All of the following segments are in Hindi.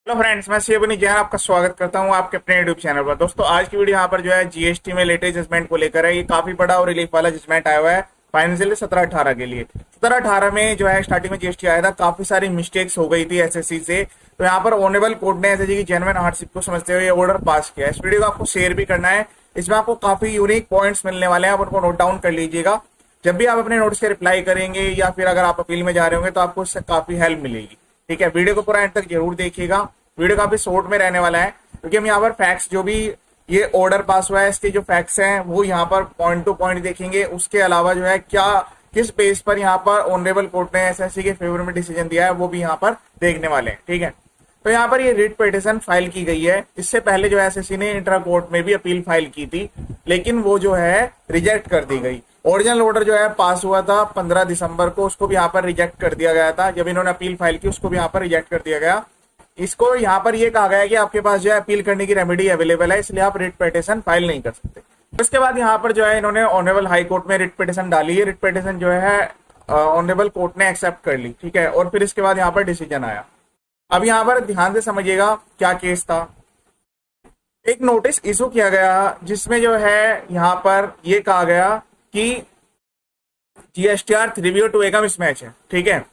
हेलो फ्रेंड्स, मैं शिवनी जैन आपका स्वागत करता हूं आपके अपने यूट्यूब चैनल पर। दोस्तों, आज की वीडियो यहां पर जो है जीएसटी में लेटेस्ट जजमेंट को लेकर है। ये काफी बड़ा और रिलीफ वाला जजमेंट आया हुआ है फाइनेंशियल 17-18 के लिए। 17-18 में जो है स्टार्टिंग में जीएसटी आया था, काफी सारी मिस्टेक्स हो गई थी एसएससी से। तो यहाँ पर ऑनरेबल कोर्ट ने एसएससी की जेन्युइन हार्डशिप को समझते हुए ऑर्डर पास किया है। इस वीडियो को आपको शेयर भी करना है। इसमें आपको काफी यूनिक पॉइंट्स मिलने वाले हैं, आप उनको नोट डाउन कर लीजिएगा। जब भी आप अपने नोट्स के रिप्लाई करेंगे या फिर अगर आप अपील में जा रहे होंगे तो आपको इससे काफी हेल्प मिलेगी। ठीक है, वीडियो को पूरा एंड तक जरूर देखिएगा। वीडियो काफी शॉर्ट में रहने वाला है क्योंकि हम यहाँ पर फैक्ट्स, जो भी ये ऑर्डर पास हुआ है इसके जो फैक्ट्स हैं वो यहाँ पर पॉइंट टू पॉइंट देखेंगे। उसके अलावा जो है क्या किस बेस पर यहाँ पर ऑनरेबल कोर्ट ने एसएससी के फेवर में डिसीजन दिया है वो भी यहाँ पर देखने वाले हैं। ठीक है, तो यहाँ पर ये रिट पिटीशन फाइल की गई है। इससे पहले जो एसएससी ने इंट्रा कोर्ट में भी अपील फाइल की थी, लेकिन वो जो है रिजेक्ट कर दी गई। ओरिजिनल ऑर्डर जो है पास हुआ था 15 दिसंबर को, उसको भी यहाँ पर रिजेक्ट कर दिया गया था। जब इन्होंने अपील फाइल की उसको भी यहाँ पर रिजेक्ट कर दिया गया। इसको यहाँ पर ये कहा गया है कि आपके पास जो है अपील करने की रेमेडी अवेलेबल है, इसलिए आप रिट पिटीशन फाइल नहीं कर सकते। उसके बाद यहाँ पर जो है इन्होंने ऑनरेबल हाई कोर्ट में रिट पिटीशन डाली है। रिट पिटीशन जो है ऑनरेबल कोर्ट ने एक्सेप्ट कर ली। ठीक है, और फिर इसके बाद यहाँ पर डिसीजन आया। अब यहाँ पर ध्यान से समझिएगा क्या केस था। एक नोटिस इशू किया गया जिसमें जो है यहाँ पर ये कहा गया कि जीएसटीआर 3B2A का मिसमैच है। ठीक है,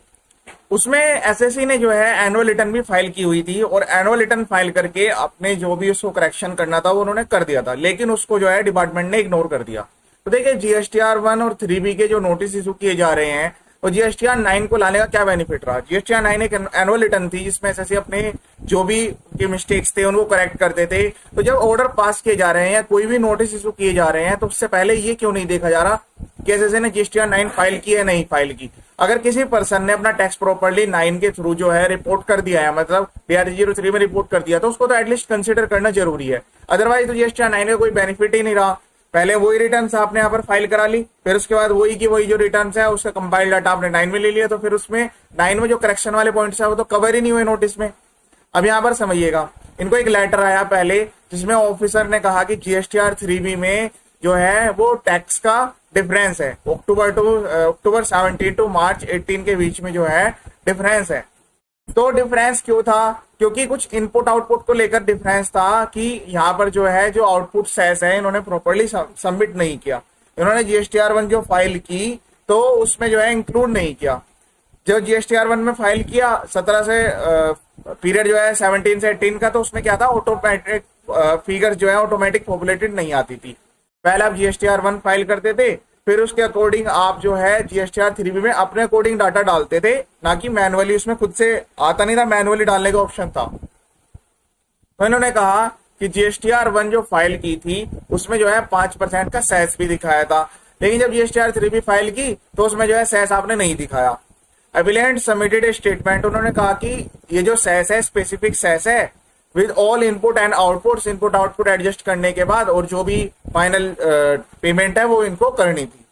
उसमें एसएससी ने जो है एनुअल रिटर्न भी फाइल की हुई थी और एनुअल रिटर्न फाइल करके अपने जो भी उसको करेक्शन करना था वो उन्होंने कर दिया था, लेकिन उसको जो है डिपार्टमेंट ने इग्नोर कर दिया। तो देखिए, जीएसटीआर 1 और 3B के जो नोटिस इशू किए जा रहे हैं और जीएसटीआर 9 को लाने का क्या बेनिफिट रहा। जीएसटीआर 9 एक एनुअल रिटर्न थी जिसमें एसएससी अपने जो भी के मिस्टेक्स थे उनको करेक्ट करते थे। तो जब ऑर्डर पास किए जा रहे हैं या कोई भी नोटिस इशू किए जा रहे हैं तो उससे पहले ये क्यों नहीं देखा जा रहा कि एसएससी ने जीएसटीआर 9 फाइल की है नहीं फाइल की। अगर किसी पर्सन ने अपना टैक्स प्रॉपर्ली 9 के थ्रू जो है रिपोर्ट कर दिया है, मतलब DRG 03 में रिपोर्ट कर दिया, तो उसको तो एटलीस्ट कंसिडर करना जरूरी है। अदरवाइज तो जीएसटीआर 9 का कोई बेनिफिट ही नहीं रहा। पहले वही रिटर्न आपने यहाँ पर फाइल करा ली, फिर उसके बाद वही की वही जो रिटर्न है उसका कंपाइल डाटा आपने 9 में ले लिया, तो फिर उसमें 9 में जो करेक्शन वाले पॉइंट्स है वो तो कवर ही नहीं हुए नोटिस में। अब यहाँ पर समझिएगा, इनको एक लेटर आया पहले जिसमें ऑफिसर ने कहा कि जीएसटीआर 3B में जो है वो टैक्स का डिफरेंस है, अक्टूबर 17 टू मार्च 18 के बीच में जो है डिफरेंस है। तो डिफरेंस क्यों था? क्योंकि कुछ इनपुट आउटपुट को लेकर डिफरेंस था कि यहाँ पर जो है जो आउटपुट सेस है इन्होंने प्रॉपर्ली सबमिट नहीं किया। इन्होंने जीएसटीआर 1 जो फाइल की तो उसमें जो है इंक्लूड नहीं किया। जो जीएसटीआर 1 में फाइल किया 17 से पीरियड जो है 17 से 18 का, तो उसमें क्या था, ऑटोमेटिक फिगर जो है ऑटोमेटिक पॉपुलेटेड नहीं आती थी। पहले आप जीएसटीआर 1 फाइल करते थे, फिर उसके अकॉर्डिंग आप जो है जीएसटीआर 3B में अपने अकॉर्डिंग डाटा डालते थे, ना कि मैनुअली। उसमें खुद से आता नहीं था, मैनुअली डालने का ऑप्शन था। तो इन्होंने कहा कि जीएसटीआर 1 जो फाइल की थी उसमें जो है 5% का सेस भी दिखाया था, लेकिन जब जीएसटीआर 3B फाइल की तो उसमें जो है सेस आपने नहीं दिखाया। एपिलेंट सबमिटेड ए स्टेटमेंट, उन्होंने कहा कि ये जो सेस है स्पेसिफिक सेस है with all input and output, input output adjust करने के बाद और जो भी फाइनल पेमेंट है वो इनको करनी थी।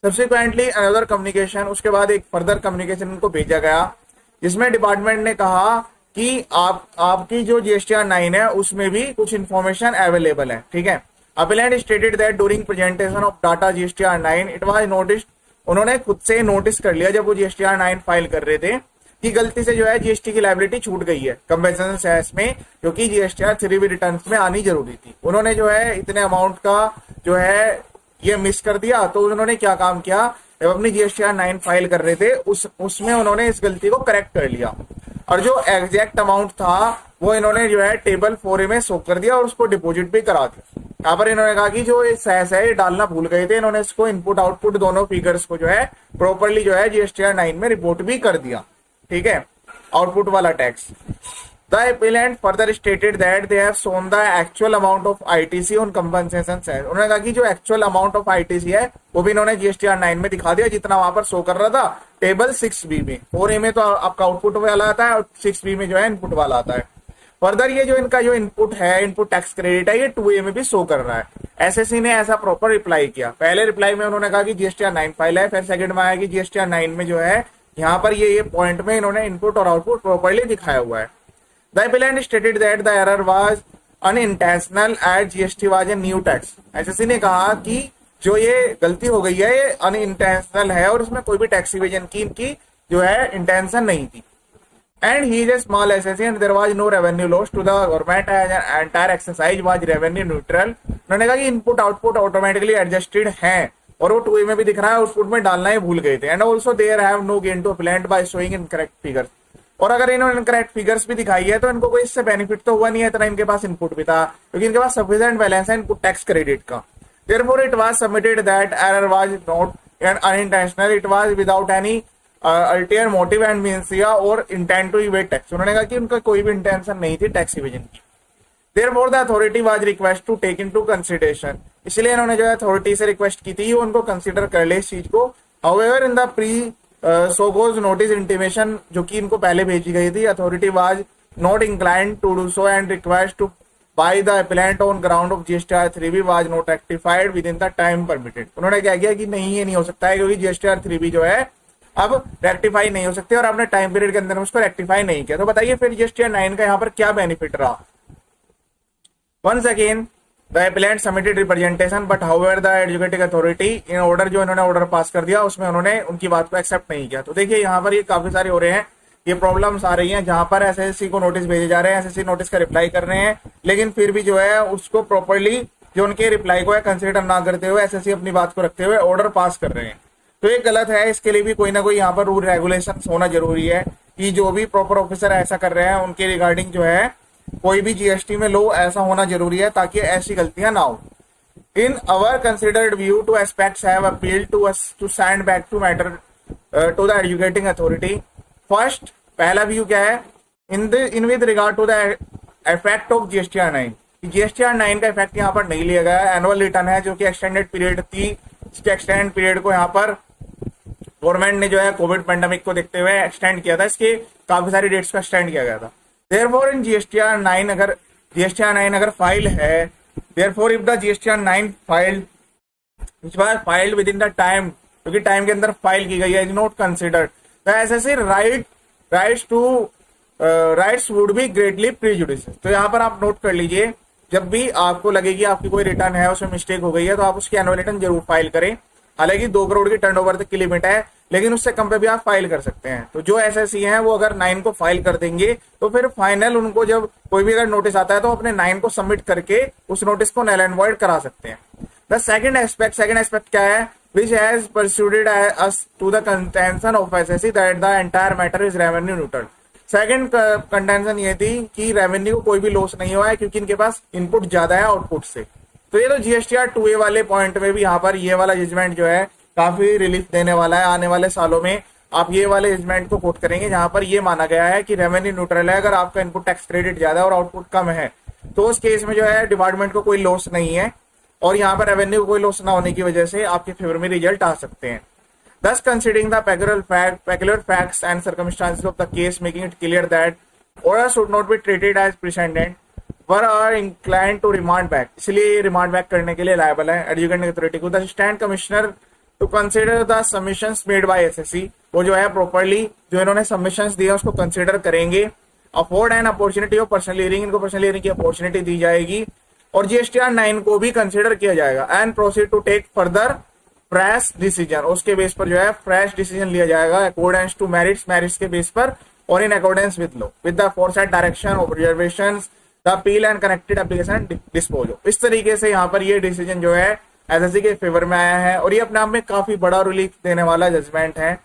सब्सिक्वेंटली अनदर कम्युनिकेशन, उसके बाद एक फर्दर कम्युनिकेशन इनको भेजा गया जिसमें डिपार्टमेंट ने कहा कि आपकी जो जीएसटीआर 9 है उसमें भी कुछ इंफॉर्मेशन अवेलेबल है। ठीक है, appellate stated that during presentation of data GSTR 9 it was noticed, उन्होंने खुद से नोटिस कर लिया जब वो जीएसटीआर 9 फाइल कर रहे थे कि गलती से जो है जीएसटी की लायबिलिटी छूट गई है कंपेंसेशन सेस में, क्योंकि जीएसटीआर 3B रिटर्न में आनी जरूरी थी। उन्होंने जो है इतने अमाउंट का जो है ये मिस कर दिया। तो उन्होंने क्या काम किया, जब अपनी जीएसटीआर 9 फाइल कर रहे थे उसमें उन्होंने इस गलती को करेक्ट कर लिया और जो एग्जैक्ट अमाउंट था वो इन्होंने जो है टेबल 4A में शो कर दिया और उसको डिपोजिट भी करा दिया। यहाँ पर इन्होंने कहा कि जो ये सेस है ये डालना भूल गए थे, इन्होंने इसको इनपुट आउटपुट दोनों फिगर्स को जो है प्रॉपरली जो है जीएसटीआर 9 में रिपोर्ट भी कर दिया। ठीक है, आउटपुट वाला tax. The appellant further stated that they have shown the actual amount of ITC on compensation cess, उन्होंने कहा कि जो एक्चुअल अमाउंट ऑफ ITC है वो भी इन्होंने जीएसटीआर 9 में दिखा दिया जितना वहां पर शो कर रहा था टेबल 6B में। 4A में तो आपका आउटपुट वाला आता है और 6B में जो है इनपुट वाला आता है। फर्दर ये जो इनका जो इनपुट है, इनपुट टैक्स क्रेडिट है, ये 2A में भी शो कर रहा है। एसएससी ने ऐसा प्रॉपर रिप्लाई किया। पहले रिप्लाई में उन्होंने कहा कि जीएसटीआर 9 फाइल है, फिर सेकंड में आया कि जीएसटीआर 9 में जो है यहाँ पर ये पॉइंट में इन्होंने इनपुट और आउटपुट प्रॉपरली दिखाया हुआ है। The appellant stated that the error was unintentional as GST was a new tax. SSC ने कहा कि जो ये गलती हो गई है ये अनइंटेंशनल है और इसमें कोई भी टैक्स इवेजन की इनकी जो है इंटेंशन नहीं थी। and he is a small SSC and there was no revenue loss to the government as an entire exercise was revenue neutral। उन्होंने कहा कि इनपुट आउटपुट ऑटोमेटिकली एडजस्टेड है और वो 2A में भी दिख रहा है, आउटपुट में डालना ही भूल गए थे। And also there have no gain to applied by showing incorrect figures. और अगर इन्होंने इनकरेक्ट फिगर्स भी दिखाई है तो इनको कोई इससे बेनिफिट तो हुआ नहीं है, इतना इनके पास इनपुट भी था क्योंकि इनके पास सफिशिएंट बैलेंस है इनपुट टैक्स क्रेडिट का। Therefore it was submitted that error was not an unintentional, it was without any ulterior motive and means या और इंटेंट टू इवेड टैक्स। उन्होंने कहा कि उनका कोई भी इंटेंशन नहीं थी टैक्स इवेजन की। Therefore the authority was request to take into consideration, इसलिए इन्होंने जो है अथॉरिटी से रिक्वेस्ट की थी उनको कंसीडर कर ले इस चीज को। However in the pre show cause notice intimation जो कि इनको पहले भेजी गई थी, authority was not inclined to do so and request to by the appellant on ground of GSTR 3B was not rectified within the time permitted. उन्होंने क्या किया कि नहीं ये नहीं हो सकता है क्योंकि GSTR 3B जो है अब रेक्टिफाई नहीं हो सकते और आपने टाइम पीरियड के अंदर उसको रेक्टिफाई नहीं किया। तो बताइए फिर GSTR 9 का यहाँ पर क्या बेनिफिट रहा। Once again the appellant submitted representation but however the educating authority in order जो इन्होंने ऑर्डर पास कर दिया उसमें उन्होंने उनकी बात को एक्सेप्ट नहीं किया। तो देखिए यहाँ पर ये काफी सारे हो रहे हैं, ये प्रॉब्लम्स आ रही हैं जहां पर SSC को नोटिस भेजे जा रहे हैं, SSC नोटिस का रिप्लाई कर रहे हैं लेकिन फिर भी जो है उसको प्रॉपर्ली जो उनके रिप्लाई को है कंसिडर ना करते हुए SSC अपनी बात को रखते हुए ऑर्डर पास कर रहे हैं। तो ये गलत है, इसके लिए भी कोई ना कोई यहाँ पर रूल रेगुलेशन होना जरूरी है कि जो भी प्रॉपर ऑफिसर ऐसा कर रहे हैं उनके रिगार्डिंग जो है कोई भी GST में लो ऐसा होना जरूरी है ताकि ऐसी गलतियां ना हो। In our considered view two aspects have appeal to us to send back to matter to the educating authority. First पहला व्यू क्या है, in with regard to the effect of GSTR 9, GSTR 9 का इफेक्ट यहाँ पर नहीं लिया गया है। एनुअल रिटर्न है जो कि एक्सटेंडेड पीरियड थी, इसके एक्सटेंड पीरियड को यहाँ पर गवर्नमेंट ने जो है कोविड पेंडेमिक को देखते हुए एक्सटेंड किया था, इसके काफी सारी डेट्स को एक्सटेंड किया गया था। देयरफॉर इन GSTR 9 अगर GSTR 9 अगर फाइल है, therefore if the GSTR 9 filed which was filed within the time, क्योंकि टाइम के अंदर फाइल की गई है, is not considered the SSC rights would be greatly prejudicial. तो यहाँ पर आप नोट कर लीजिए, जब भी आपको लगे कि आपकी कोई रिटर्न है उसमें मिस्टेक हो गई है तो आप उसकी एनुअल रिटर्न जरूर फाइल करें। हालांकि 2 करोड़ की टर्नओवर तक की लिमिट है लेकिन उससे कम पे भी आप फाइल कर सकते हैं। तो जो SSC हैं वो अगर 9 को फाइल कर देंगे तो फिर फाइनल उनको जब कोई भी अगर नोटिस आता है तो अपने 9 को सबमिट करके उस नोटिस को नल एंड वॉइड करा सकते हैं। द सेकंड एस्पेक्ट क्या है, which has persuaded us to the contention of SSC that the entire matter is revenue neutral। Second contention ये थी कि रेवेन्यू को कोई भी लॉस नहीं हुआ है क्योंकि इनके पास इनपुट ज्यादा है आउटपुट से। तो ये तो GSTR 2A वाले पॉइंट में भी यहाँ पर ये वाला जजमेंट जो है काफी रिलीफ देने वाला है। आने वाले सालों में आप ये वाले जजमेंट को कोट करेंगे जहां पर ये माना गया है कि रेवेन्यू न्यूट्रल है, अगर आपका इनपुट टैक्स क्रेडिट ज्यादा है और आउटपुट कम है तो उस केस में जो है डिपार्टमेंट को कोई लॉस नहीं है और यहाँ पर रेवेन्यू को कोई लॉस ना होने की वजह से आपके फेवर में रिजल्ट आ सकते हैं। Thus, considering the peculiar facts and circumstances of the case, making it clear that orders should not be treated as precedent, were are inclined to remand back। इसलिए रिमांड बैक करने के लिए लायबल है एजुकेटिंग अथॉरिटी को। The assistant commissioner to consider the submissions made by SSC, वो जो है प्रॉपर्ली जो इन्होंने सबमिशंस दिए उसको कंसिडर करेंगे। Afford an opportunity of personal hearing, इनको पर्सनल हियरिंग की अपॉर्चुनिटी दी जाएगी और GSTR 9 को भी कंसिडर किया जाएगा। And proceed to take further fresh decision, उसके बेस पर जो है फ्रेश डिसीजन लिया जाएगा अकॉर्डेंस टू मेरिट्स के बेस पर और in accordance with law with the aforesaid direction observations the appeal and connected application disposal. इस तरीके से यहाँ पर ये डिसीजन जो है SSC के फेवर में आया है और ये अपने आप में काफी बड़ा रिलीफ देने वाला जजमेंट है।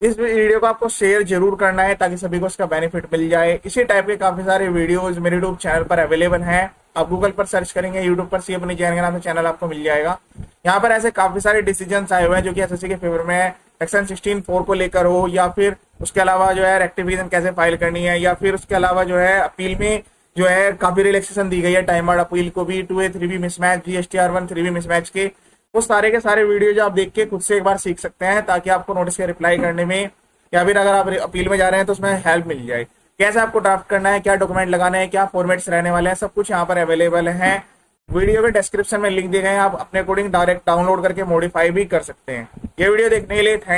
इस वीडियो को आपको शेयर जरूर करना है ताकि सभी को इसका बेनिफिट मिल जाए। इसी टाइप के काफी सारे वीडियोस मेरे यूट्यूब चैनल पर अवेलेबल हैं, आप गूगल पर सर्च करेंगे, यूट्यूब पर सी अपनी जैन के नाम से चैनल आपको मिल जाएगा। यहाँ पर ऐसे काफी सारे डिसीजंस आए हुए हैं जो कि SSC के फेवर में है, सेक्शन 16(4) को लेकर हो या फिर उसके अलावा जो है रेक्टिफिकेशन कैसे फाइल करनी है या फिर उसके अलावा जो है अपील में जो है काफी रिलैक्सेशन दी गई है टाइम बाउंड अपील को भी, 2A 3B mismatch, GSTR 1 3B mismatch के, वो सारे के सारे वीडियो जो आप देख के खुद से एक बार सीख सकते हैं ताकि आपको नोटिस के रिप्लाई करने में या फिर अगर आप अपील में जा रहे हैं तो उसमें हेल्प मिल जाए। कैसे आपको ड्राफ्ट करना है, क्या डॉक्यूमेंट लगाने हैं, क्या फॉर्मेट्स रहने वाले हैं, सब कुछ यहाँ पर अवेलेबल है। वीडियो के डिस्क्रिप्शन में लिंक दिए गए हैं, आप अपने अकॉर्डिंग डायरेक्ट डाउनलोड करके मॉडिफाई भी कर सकते हैं। ये वीडियो देखने के लिए थैंक